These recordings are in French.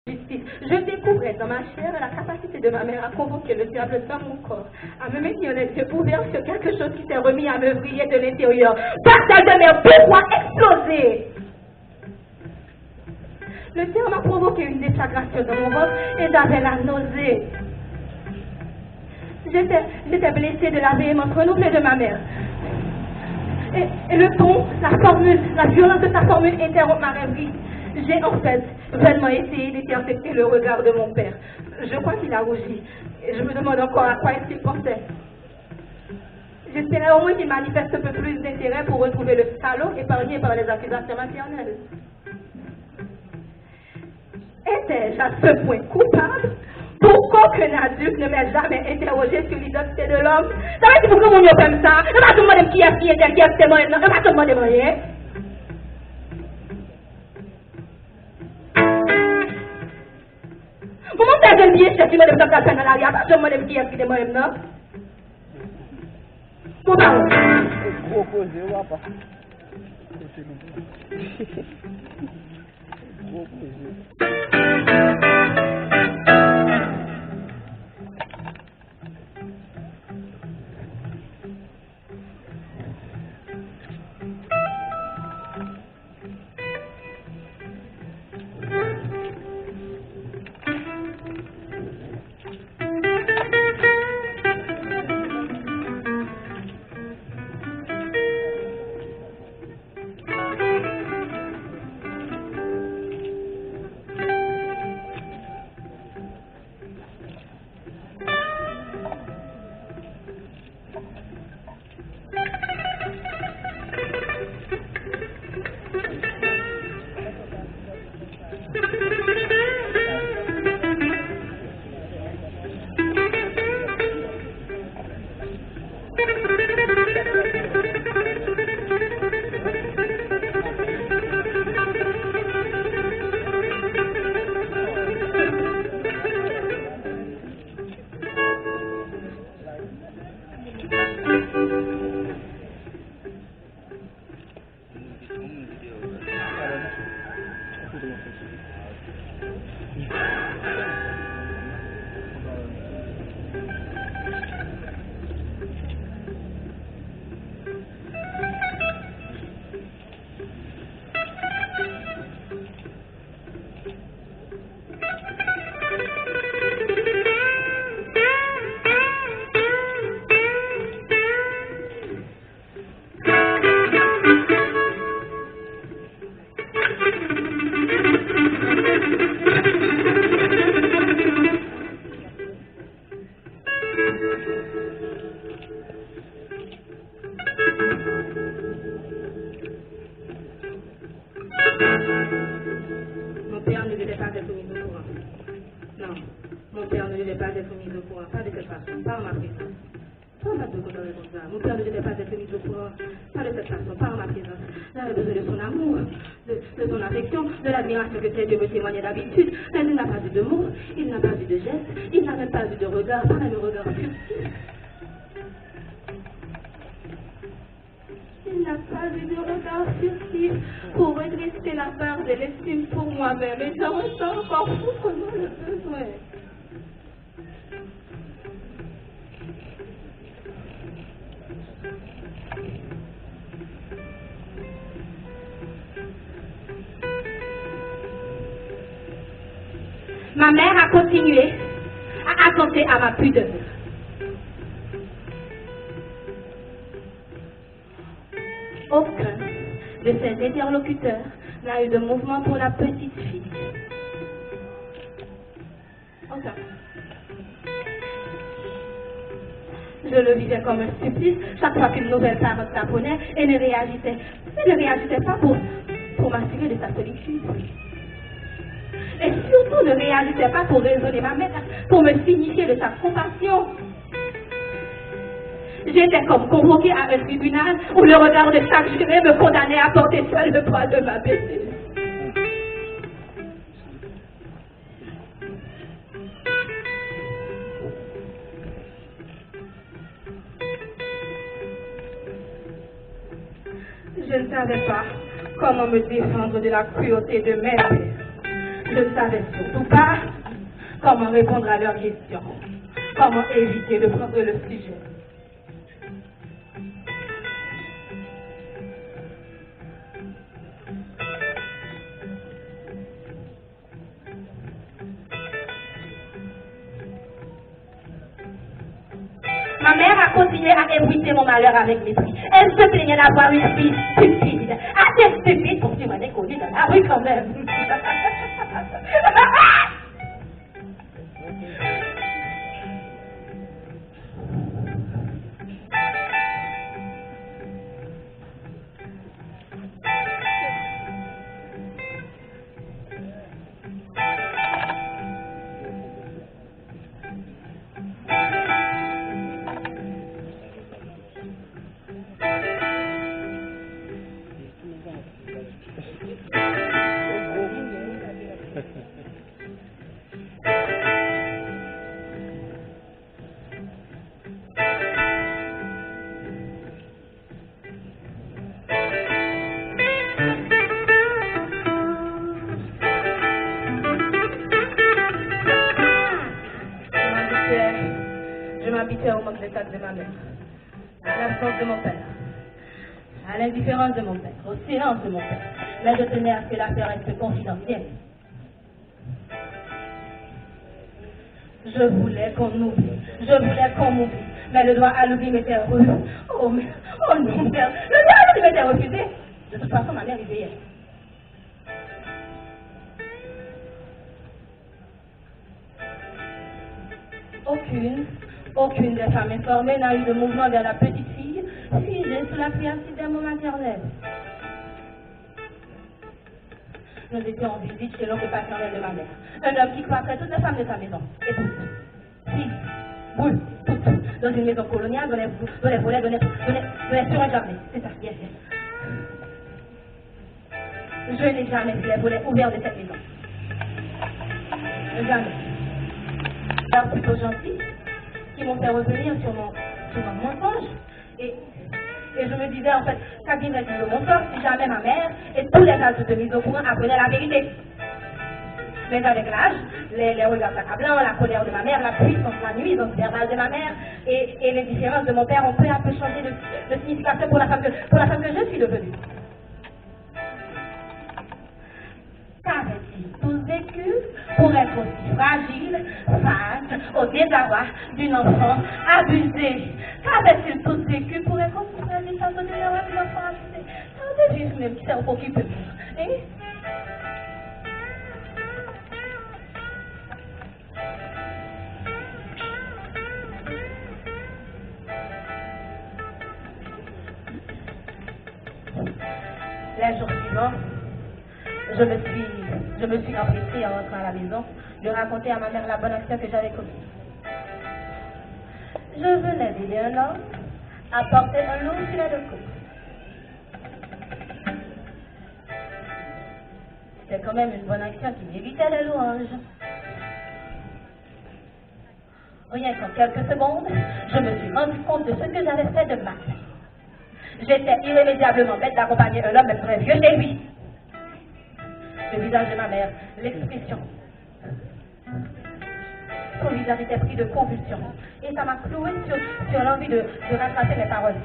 justice. Je découvrais dans ma chair la capacité de ma mère à convoquer le diable dans mon corps, à me maintenir les yeux ouverts sur quelque chose qui s'est remis à me briller de l'intérieur. Partage de mer, pourquoi exploser? Le terme a provoqué une déflagration dans mon ventre et j'avais la nausée. J'étais blessée de la véhémence renouvelée de ma mère. Et le ton, la formule, la violence de sa formule interrompt ma rêverie. J'ai en fait vainement essayé d'intercepter le regard de mon père. Je crois qu'il a rougi. Et je me demande encore à quoi est-ce qu'il pensait. J'espérais au moins qu'il manifeste un peu plus d'intérêt pour retrouver le salaud épargné par les accusations maternelles. Étais-je à ce point coupable pour qu'aucun adulte ne m'ait jamais interrogé sur l'identité de l'homme? Ça va être pour que mon yo comme ça? Ne va te demander qui est moi, ne va te demander rien. Comment faire un billet si tu me demandes dans la vie? Pas seulement qui est moi, non? Mon parole. Gros posé, ou pas? Gros posé. Mon père ne devait pas être mis au courant. Non, mon père ne devait pas être mis au courant. Pas de cette façon, pas en ma présence. Pas en ma présence comme ça. Mon père ne devait pas être mis au courant. Pas de cette façon, pas en ma présence. J'avais besoin de son amour, de son affection, de l'admiration que ses yeux me témoignaient d'habitude. Mais il n'a pas vu de mots, il n'a pas vu de gestes, il n'a même pas vu de regard, pas même de regard furtif. Il n'a pas eu de regard furtif pour redresser la barre de l'estime pour moi-même. Et j'en ressens encore foutrement le besoin. Ma mère a continué à attenter à ma pudeur. Aucun de ses interlocuteurs n'a eu de mouvement pour la petite fille. Aucun. Je le vivais comme un supplice chaque fois qu'une nouvelle parole taponnait et ne réagissait. Elle ne réagissait pas pour m'assurer de sa solitude. Et surtout ne réagissait pas pour raisonner ma mère, pour me signifier de sa compassion. J'étais comme convoquée à un tribunal où le regard de chaque juré me condamnait à porter seul le poids de ma bêtise. Je ne savais pas comment me défendre de la cruauté de mes pères. Je ne savais surtout pas Comment répondre à leurs questions? Comment éviter de prendre le sujet? Ma mère a continué à ébruiter mon malheur avec mépris. Elle se plaignait d'avoir une fille stupide. Assez stupide pour que tu m'en aies connue dans la rue quand même. Je m'habituais au manque de tact de ma mère, à l'absence de mon père, à l'indifférence de mon père, au silence de mon père. Mais je tenais à ce que l'affaire reste confidentielle. Je voulais qu'on oublie, mais le droit à l'oubli m'était refusé. Oh non, père, le droit à l'oubli m'était refusé. De toute façon, ma mère y veillait. Aucune des femmes informées n'a eu de mouvement vers la petite fille, figée sous la priatique d'un mot maternel. Nous étions en visite chez l'oncle paternel de ma mère, un homme qui croîtrait toutes les femmes de sa maison, épouse, fille, boule, toutes, dans une maison coloniale dont les volets donnaient sur un jardin. C'est ça, yes. Je n'ai jamais vu les volets ouverts de cette maison. Jamais. Alors, plutôt gentil, qui m'ont fait revenir sur mon mensonge. Et je me disais, en fait, qu'avirait-il de mon sort si jamais ma mère et tous les adultes mis au courant apprenaient la vérité? Mais avec l'âge, les regards accablants, la colère de ma mère, la puissance, la nuisance verbale de ma mère et l'indifférence de mon père ont peu à peu changé de signification pour la femme que je suis devenue. Qu'avait-il tous vécu pour être aussi fragile face au désarroi d'une enfant abusée? Qu'avait-il tous vécu pour être aussi fragile face au désarroi d'une enfant abusée? Ça veut dire même qui s'est occupé de ça. Hein? Les jours suivants, je me suis empressée en rentrant à la maison de raconter à ma mère la bonne action que j'avais commise. Je venais d'aider un homme à porter un lourd filet de coke. C'est quand même une bonne action qui méritait les louanges. Rien qu'en quelques secondes, je me suis rendu compte de ce que j'avais fait de mal. J'étais irrémédiablement bête d'accompagner un homme même très vieux chez lui. Le visage de ma mère, l'expression. Son visage était pris de convulsion. Et ça m'a cloué sur l'envie de rattraper mes paroles.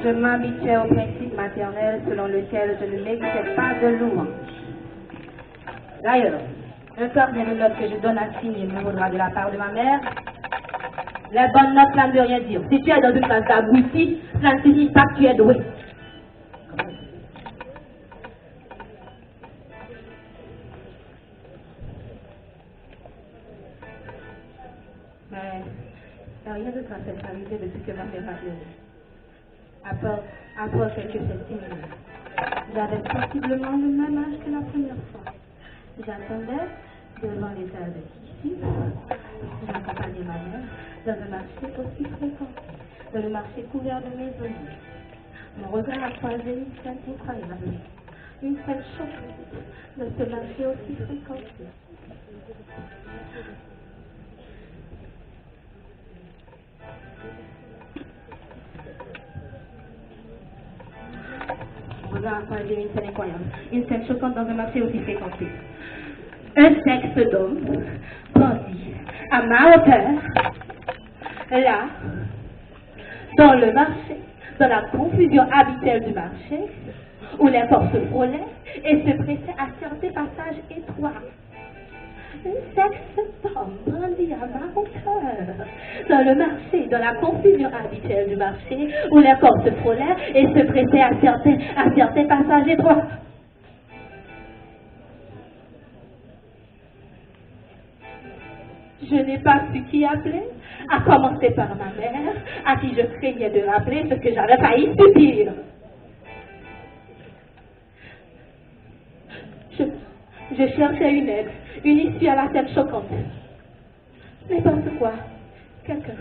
Je m'habituais au principe maternel selon lequel je ne méritais pas de louange. D'ailleurs, un carnet de notes que je donne à signer me vaudra de la part de ma mère. Les bonnes notes, ça ne veut rien dire. Si tu es dans une classe d'abrutis, ça ne signifie pas que tu es doué. Mais rien de grave s'est arrivé depuis que ma mère a pleuré. À part quelques festivals. J'avais possiblement le même âge que la première fois. J'attendais devant les salles de piscine. J'accompagnais ma mère dans un marché aussi fréquenté, dans le marché couvert de maisonnées. Mon regard a croisé une scène incroyable, une scène choquante dans ce marché aussi fréquenté. Mon regard a croisé une scène incroyable, une scène choquante dans un marché aussi fréquenté. Un sexe d'homme bandit à ma hauteur, là, dans le marché, dans la confusion habituelle du marché, où les forces frôlaient et se pressaient à certains passages étroits. Un sexe d'homme bandit à ma hauteur, dans le marché, dans la confusion habituelle du marché, où les forces frôlaient et se pressaient à certains passages étroits. Je n'ai pas su qui appeler, à commencer par ma mère, à qui je craignais de rappeler ce que j'avais failli subir. Je cherchais une aide, une issue à la scène choquante. N'importe quoi. Quelqu'un.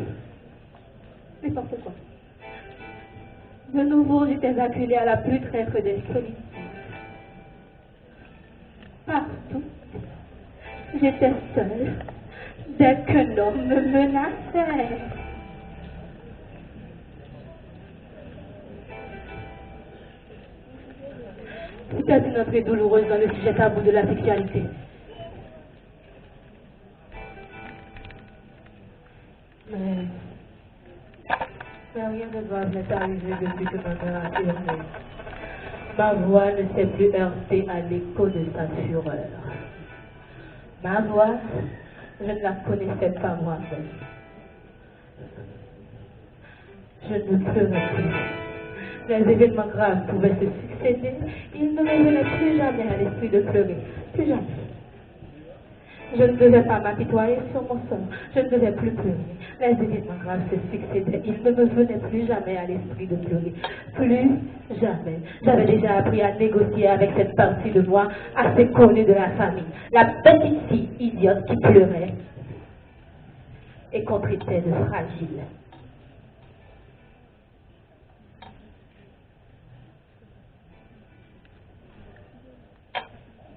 N'importe quoi. De nouveau, j'étais acculée à la plus traître des solitudes. Partout, j'étais seule. Dès qu'un homme me menaçait. C'était une entrée douloureuse dans le sujet tabou de la sexualité. Mais rien de grave n'est arrivé depuis que ma mère a hurlé. Ma voix ne s'est plus heurtée à l'écho de sa fureur. Ma voix, je ne la connaissais pas moi-même. Je ne pleurais plus. Les événements graves pouvaient se succéder. Il ne me venait plus jamais à l'esprit de pleurer. Plus jamais. Je ne devais pas m'apitoyer sur mon sort. Je ne devais plus pleurer. Les événements graves se succédaient. Il ne me venait plus jamais à l'esprit de pleurer. Plus jamais. J'avais déjà appris à négocier avec cette partie de moi assez connue de la famille. La petite fille idiote qui pleurait et qu'on traitait de fragile.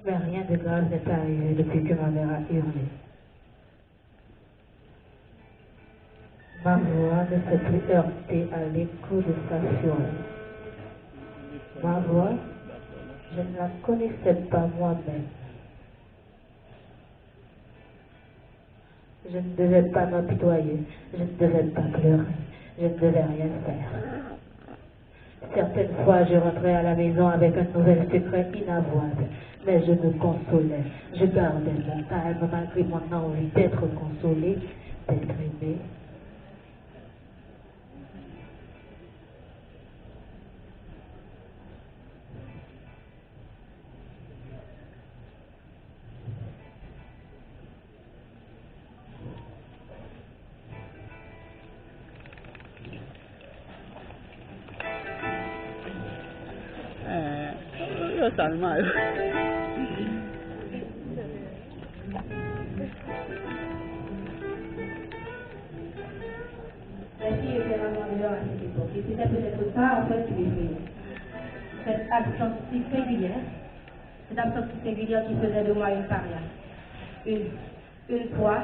Mais rien de grave n'est arrivé depuis que ma mère a hurlé. Ma voix ne s'est plus heurtée à l'écho de sa fureur. Ma voix, je ne la connaissais pas moi-même. Je ne devais pas m'apitoyer, je ne devais pas pleurer, je ne devais rien faire. Certaines fois, je rentrais à la maison avec un nouvel secret inavouable, mais je me consolais, je gardais mon calme malgré mon envie d'être consolée, d'être aimée. Yo Salma. La fille était vraiment dehors à cette époque. Et c'était peut-être ça, en fait, qui les fait. Cette absence si régulière qui faisait de moi une paria. Une fois,